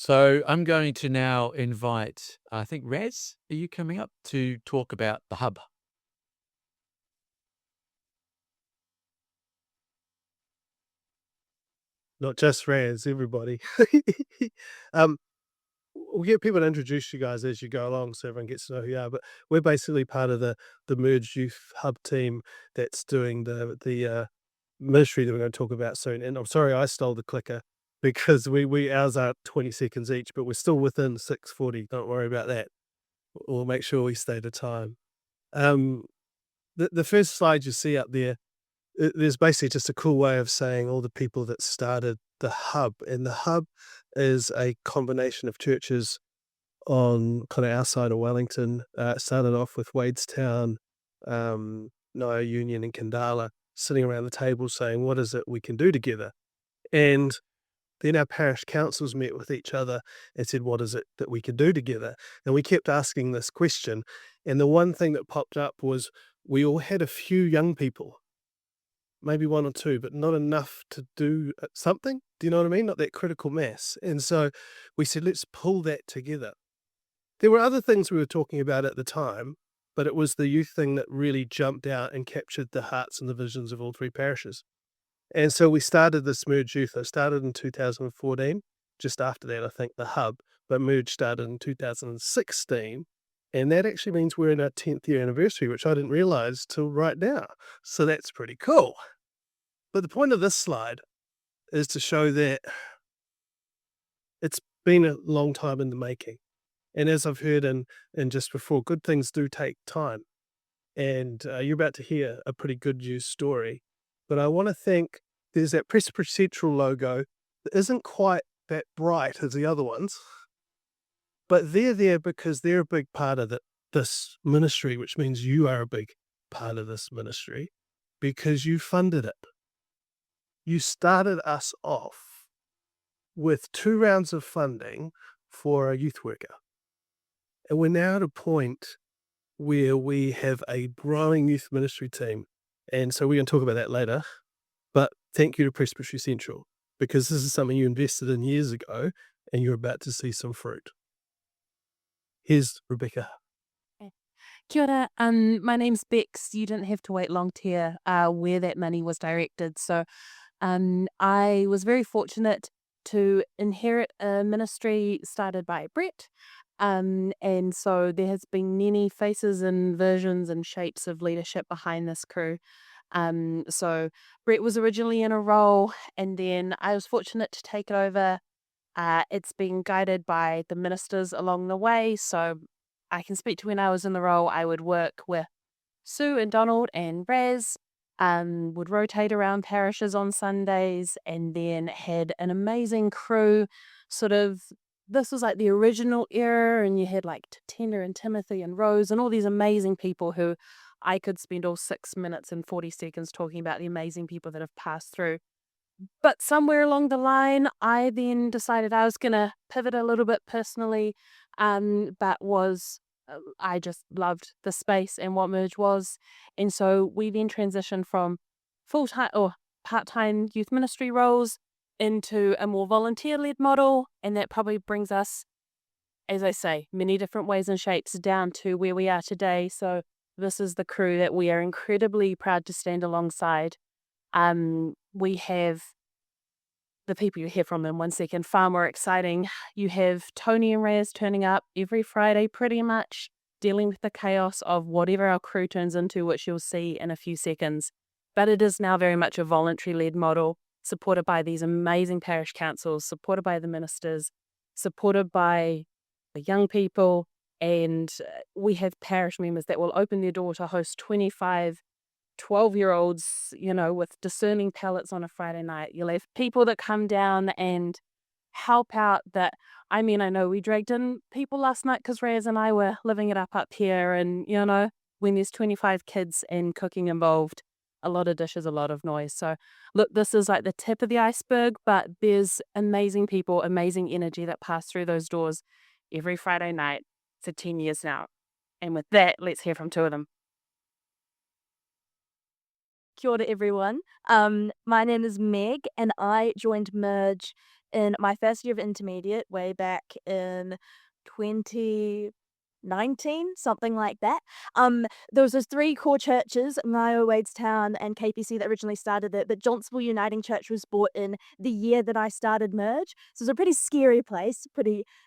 So I'm going to now invite, I think, Raz, are you coming up to talk about the hub? Not just Raz, everybody. um, we'll get people to introduce you guys as you go along so everyone gets to know who you are. But we're basically part of the Merged Youth Hub team that's doing the ministry that we're going to talk about soon. And I'm sorry I stole the clicker because we ours are 20 seconds each, but we're still within 6:40. Don't worry about that. We'll make sure we stay to time. Um, the first slide you see up there, there's basically just a cool way of saying all the people that started the hub, and the hub is a combination of churches on kind of our side of Wellington. It started off with Wadestown, Naya Union, and Kandala sitting around the table saying, "What is it we can do together?" And then our parish councils met with each other and said, "What is it that we can do together?" And we kept asking this question, and the one thing that popped up was we all had a few young people, maybe 1 or 2, but not enough to do, something. Do you know what I mean? Not that critical mass. And so we said, "Let's pull that together." There were other things we were talking about at the time, but it was the youth thing that really jumped out and captured the hearts and the visions of all 3 parishes. And so we started this Merge Youth. It started in 2014. Just after that, I think, the hub, but Merge started in 2016, and that actually means we're in our 10th year anniversary, which I didn't realize till right now. So that's pretty cool. But the point of this slide is to show that it's been a long time in the making. And as I've heard and just before, good things do take time. And you're about to hear a pretty good news story. But I want to thank, there's that Presbytery Central logo that isn't quite that bright as the other ones, but they're there because they're a big part of this ministry, which means you are a big part of this ministry because you funded it. You started us off with 2 rounds of funding for a youth worker. And we're now at a point where we have a growing youth ministry team. And so we're going to talk about that later. But thank you to Presbytery Central, because this is something you invested in years ago and you're about to see some fruit. Here's Rebecca. Kia ora, my name's Bex. You didn't have to wait long to hear where that money was directed. So I was very fortunate to inherit a ministry started by Brett. And so there has been many faces and versions and shapes of leadership behind this crew. So Brett was originally in a role, and then I was fortunate to take it over. It's been guided by the ministers along the way. So I can speak to when I was in the role, I would work with Sue and Donald and Raz, would rotate around parishes on Sundays, and then had an amazing crew. Sort of, this was like the original era, and you had like Tender and Timothy and Rose and all these amazing people who I could spend all 6 minutes and 40 seconds talking about the amazing people that have passed through. But somewhere along the line, I then decided I was going to pivot a little bit personally, I just loved the space and what Merge was. And so we then transitioned from full-time or part-time youth ministry roles into a more volunteer-led model. And that probably brings us, as I say, many different ways and shapes down to where we are today. So this is the crew that we are incredibly proud to stand alongside. We have the people you hear from in 1 second, far more exciting. You have Tony and Raz turning up every Friday pretty much, dealing with the chaos of whatever our crew turns into, which you'll see in a few seconds. But it is now very much a voluntary-led model, supported by these amazing parish councils, supported by the ministers, supported by the young people, and we have parish members that will open their door to host 25 12-year-olds, with discerning palates on a Friday night. You'll have people that come down and help out that, I mean, I know we dragged in people last night because Raz and I were living it up here. And, when there's 25 kids and cooking involved, a lot of dishes, a lot of noise. So look, this is like the tip of the iceberg, but there's amazing people, amazing energy that pass through those doors every Friday night for 10 years now. And with that, let's hear from 2 of them. Kia ora, everyone. My name is Meg, and I joined Merge in my first year of intermediate, way back in 2019, something like that. There was those 3 core churches, Ngaio, Wadestown, and KPC that originally started it, but Johnsonville Uniting Church was brought in the year that I started Merge. So it was a pretty scary place,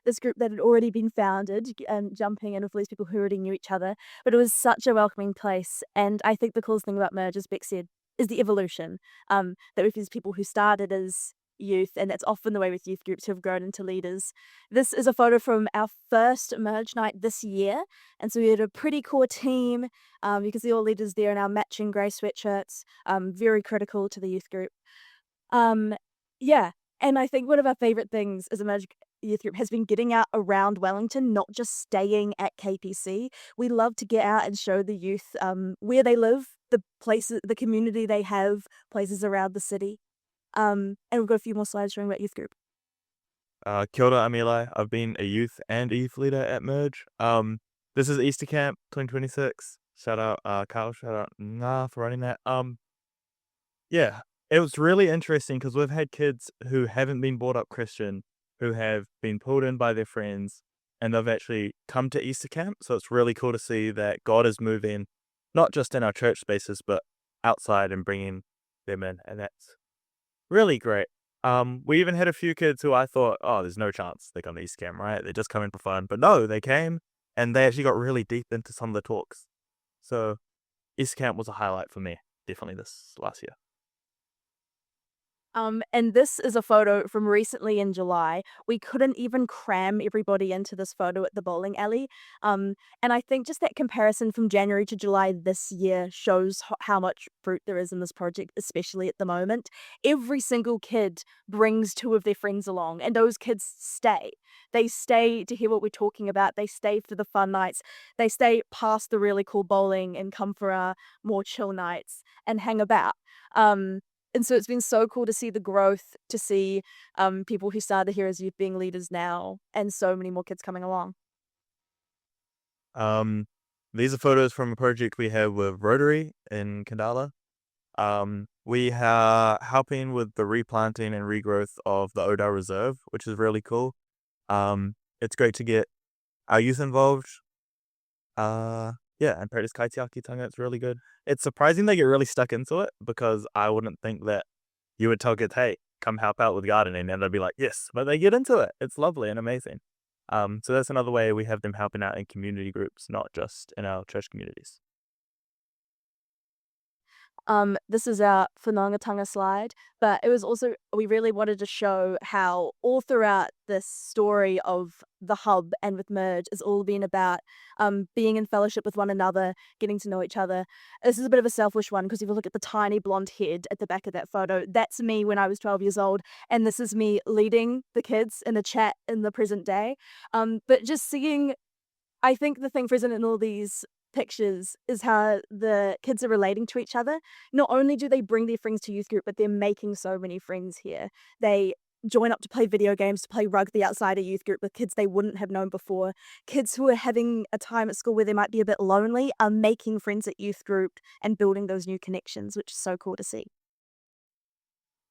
this group that had already been founded, jumping in with all these people who already knew each other. But it was such a welcoming place, and I think the coolest thing about Merge, as Beck said, is the evolution. That with these people who started as youth, and that's often the way with youth groups who have grown into leaders. This is a photo from our first Merge night this year, and so we had a pretty core team. You can see all leaders there in our matching grey sweatshirts, very critical to the youth group. Yeah, and I think one of our favourite things as a Merge youth group has been getting out around Wellington, not just staying at KPC. We love to get out and show the youth where they live, the places, the community they have, places around the city. And we've got a few more slides showing about youth group. Kia ora, I'm Eli. I've been a youth and a youth leader at Merge. This is Easter Camp 2026. Shout out Kyle, shout out Nga for running that. Yeah, it was really interesting because we've had kids who haven't been brought up Christian, who have been pulled in by their friends, and they've actually come to Easter Camp. So it's really cool to see that God is moving, not just in our church spaces, but outside and bringing them in, and that's really great. We even had a few kids who I thought, oh, there's no chance they come to East Camp, right? They're just coming for fun. But no, they came and they actually got really deep into some of the talks. So East Camp was a highlight for me, definitely this last year. And this is a photo from recently in July. We couldn't even cram everybody into this photo at the bowling alley. And I think just that comparison from January to July this year shows how much fruit there is in this project, especially at the moment. Every single kid brings 2 of their friends along, and those kids stay. They stay to hear what we're talking about. They stay for the fun nights. They stay past the really cool bowling and come for our more chill nights and hang about. And so it's been so cool to see the growth, to see people who started here as youth being leaders now, and so many more kids coming along. These are photos from a project we have with Rotary in Kandala. We are helping with the replanting and regrowth of the Oda Reserve, which is really cool. It's great to get our youth involved. Yeah, and practice kaitiakitanga, it's really good. It's surprising they get really stuck into it because I wouldn't think that you would tell kids, hey, come help out with gardening, and they'd be like, yes, but they get into it. It's lovely and amazing. So that's another way we have them helping out in community groups, not just in our church communities. This is our whanaungatanga slide, but it was also, we really wanted to show how all throughout this story of the hub and with Merge has all been about being in fellowship with one another, getting to know each other. This is a bit of a selfish one because if you look at the tiny blonde head at the back of that photo, that's me when I was 12 years old, and this is me leading the kids in the chat in the present day. But just seeing, I think the thing present in all these pictures is how the kids are relating to each other. Not only do they bring their friends to youth group, but they're making so many friends here. They join up to play video games, to play rugby outside a youth group with kids they wouldn't have known before. Kids who are having a time at school where they might be a bit lonely are making friends at youth group and building those new connections, which is so cool to see.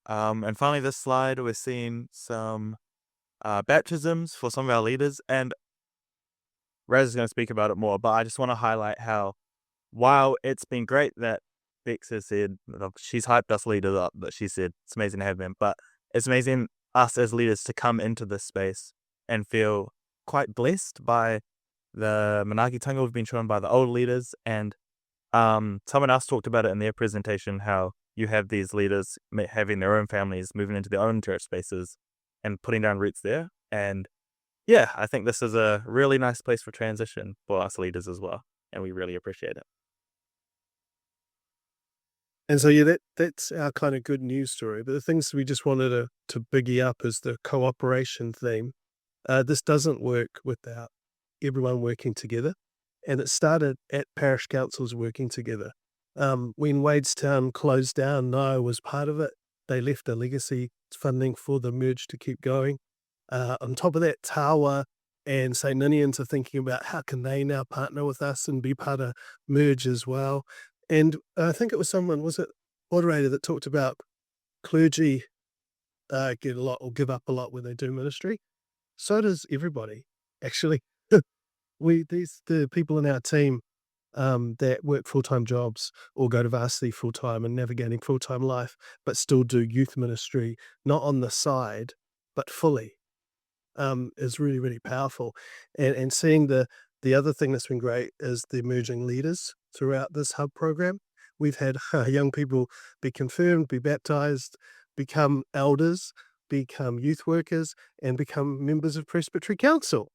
And finally, this slide, we're seeing some baptisms for some of our leaders, and Raz is going to speak about it more, but I just want to highlight how, while it's been great that Bex has said, she's hyped us leaders up, that she said it's amazing to have them, but it's amazing us as leaders to come into this space and feel quite blessed by the manaakitanga we've been shown by the old leaders. And someone else talked about it in their presentation, how you have these leaders having their own families, moving into their own church spaces and putting down roots there. And yeah, I think this is a really nice place for transition for us leaders as well, and we really appreciate it. And so, yeah, that's our kind of good news story. But the things we just wanted to biggie up is the cooperation theme. This doesn't work without everyone working together. And it started at parish councils working together. When Wadestown closed down, Ngaio was part of it. They left a legacy funding for the Merge to keep going. On top of that, Tawa and St. Ninians are thinking about how can they now partner with us and be part of Merge as well. And I think it was someone, was it moderator, that talked about clergy get a lot or give up a lot when they do ministry. So does everybody, actually. The people in our team that work full-time jobs or go to varsity full-time and navigating full-time life, but still do youth ministry, not on the side, but fully, is really, really powerful. And seeing the other thing that's been great is the emerging leaders throughout this hub program. We've had young people be confirmed, be baptized, become elders, become youth workers, and become members of Presbytery Council.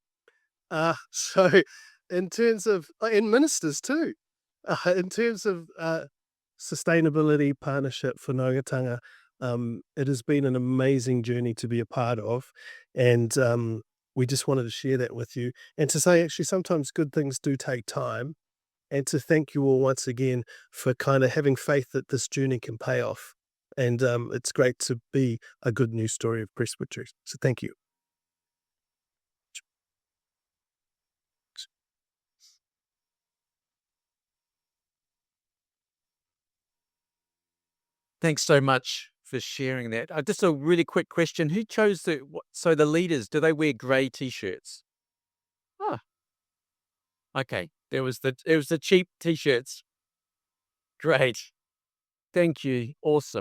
So in terms of and ministers too, in terms of sustainability partnership for Nogatanga, it has been an amazing journey to be a part of, and we just wanted to share that with you and to say actually sometimes good things do take time, and to thank you all once again for kind of having faith that this journey can pay off. And it's great to be a good news story of Presbytery. So thank you. Thanks so much for sharing that. Just a really quick question. Who chose so the leaders, do they wear grey T-shirts? Ah, okay. It was the cheap T-shirts. Great. Thank you. Awesome.